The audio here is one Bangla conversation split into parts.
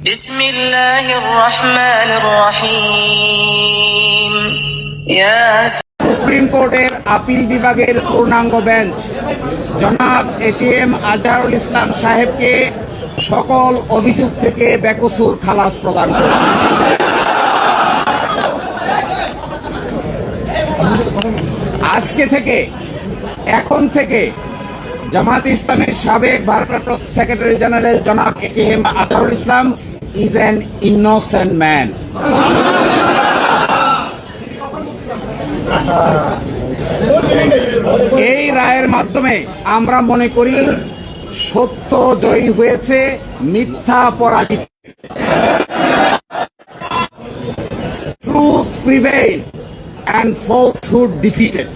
বিসমিল্লাহির রহমানির রহিম। সুপ্রিম কোর্টের আপিল বিভাগের পূর্ণাঙ্গ বেঞ্চ জনাব এটিএম আজহারুল ইসলাম সাহেবকে সকল অভিযোগ থেকে বেকসুর খালাস প্রদান করেছে। আজকে থেকে এখন থেকে জামায়াতে ইসলামের সাবেক ভারপ্রাপ্ত সেক্রেটারি জেনারেল জনাব ATM Azharul Islam is an innocent man. এই রায়ের মাধ্যমে আমরা মনে করি সত্য জয়ী হয়েছে, মিথ্যা পরাজিত। Truth prevail and falsehood defeated.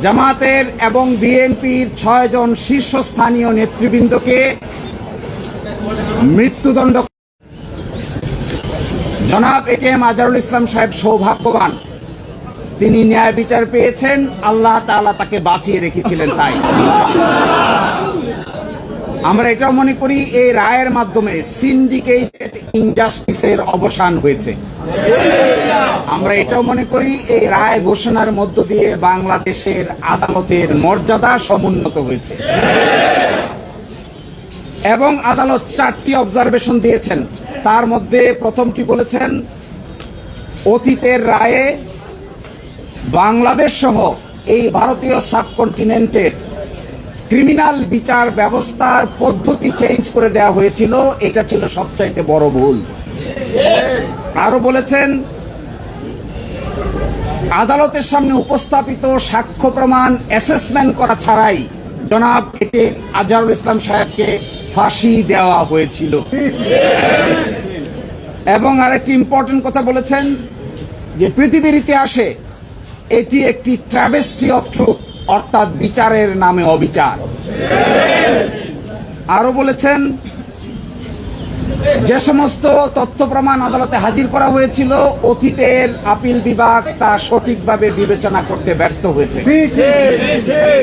জামাতের এবং বিএনপির 6 জন শীর্ষস্থানীয় নেতৃবৃন্দকে মৃত্যুদণ্ড। জনাব এটিএম আজহারুল ইসলাম সাহেব সৌভাগ্যবান, তিনি ন্যায় বিচার পেয়েছেন, আল্লাহ তাআলা তাকে বাঁচিয়ে রেখেছিলেন। তাই আমরা এটাও মনে করি এই রায়ের মাধ্যমে সিন্ডিকেটেড ইনজাস্টিসের অবসান হয়েছে। আমরা এটাও মনে করি এই রায় ঘোষণার মধ্য দিয়ে বাংলাদেশের আদালতের মর্যাদা সমুন্নত হয়েছে। এবং আদালত 4টি অবজারভেশন দিয়েছেন। তার মধ্যে প্রথমটি বলেছেন, অতীতের রায়ে বাংলাদেশ সহ এই ভারতীয় সাবকন্টিনেন্টের ক্রিমিনাল বিচার ব্যবস্থার পদ্ধতি চেঞ্জ করে দেওয়া হয়েছিল, এটা ছিল সবচাইতে বড় ভুল। আরো বলেছেন, আদালতের সামনে উপস্থাপিত সাক্ষ্য প্রমাণ অ্যাসেসমেন্ট করা ছাড়াই জনাব এটিএম আজহারুল ইসলাম সাহেবকে ফাঁসি দেওয়া হয়েছিল। এবং আরেকটি ইম্পর্টেন্ট কথা বলেছেন যে পৃথিবীর ইতিহাসে এটি একটি ট্র্যাভেস্টি অফ ট্রুথ, অর্থাৎ বিচারের নামে অবিচার। আরো বলেছেন, যে সমস্ত তথ্য প্রমাণ আদালতে হাজির করা হয়েছিল অতীতের আপিল বিভাগ তা সঠিকভাবে বিবেচনা করতে ব্যর্থ হয়েছে।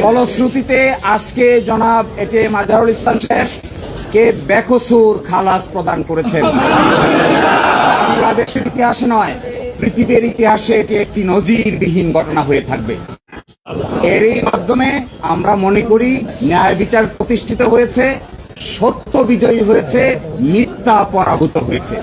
ফলশ্রুতিতে আজকে জনাব এটিএম আজহারুল ইসলাম সাহেবকে বেকসুর খালাস প্রদান করেছেন। বাংলাদেশের ইতিহাসে নয়, পৃথিবীর ইতিহাসে এটি একটি নজিরবিহীন ঘটনা হয়ে থাকবে। এরই মাধ্যমে আমরা মনে করি ন্যায় বিচার প্রতিষ্ঠিত হয়েছে, সত্য বিজয়ী হয়েছে, মিথ্যা পরাভূত হয়েছে।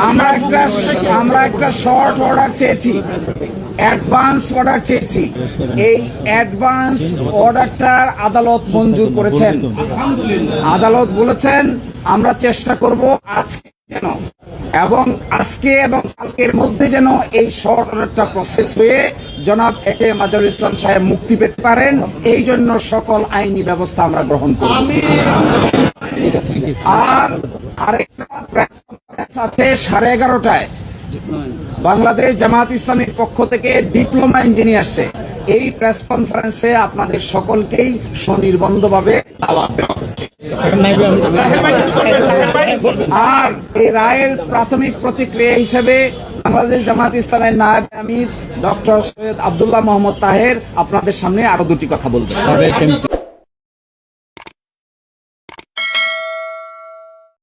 আমরা একটা শর্ট অর্ডার চেয়েছি, অ্যাডভান্স অর্ডার চেয়েছি। এই অ্যাডভান্স অর্ডারটার আদালত মঞ্জুর করেছেন। আদালত বলেছেন আমরা চেষ্টা করব আজকে যেন এবং কালকের মধ্যে যেন এই শর্ট অর্ডারটা প্রসেস হয়ে জনাব এটিএম আজহারুল ইসলাম সাহেব মুক্তি পেতে পারেন। এই জন্য সকল আইনি ব্যবস্থা আমরা গ্রহণ করব। আর আরেকটা প্রেস কনফারেন্স আছে 11:30টায় বাংলাদেশ জামায়াত ইসলামীর পক্ষ থেকে ডিপ্লোমা ইঞ্জিনিয়ার আসছে। এই প্রেস কনফারেন্সে আপনাদের সকলকেই স্বনির্বন্ধভাবে দাওয়াত দেওয়া হচ্ছে। আর এই রায়ের প্রাথমিক প্রতিক্রিয়া হিসেবে বাংলাদেশ জামায়াত ইসলামের নায়েব আমির ডক্টর সৈয়দ আব্দুল্লাহ মোহাম্মদ তাহের আপনাদের সামনে আরো দুটি কথা বলবেন।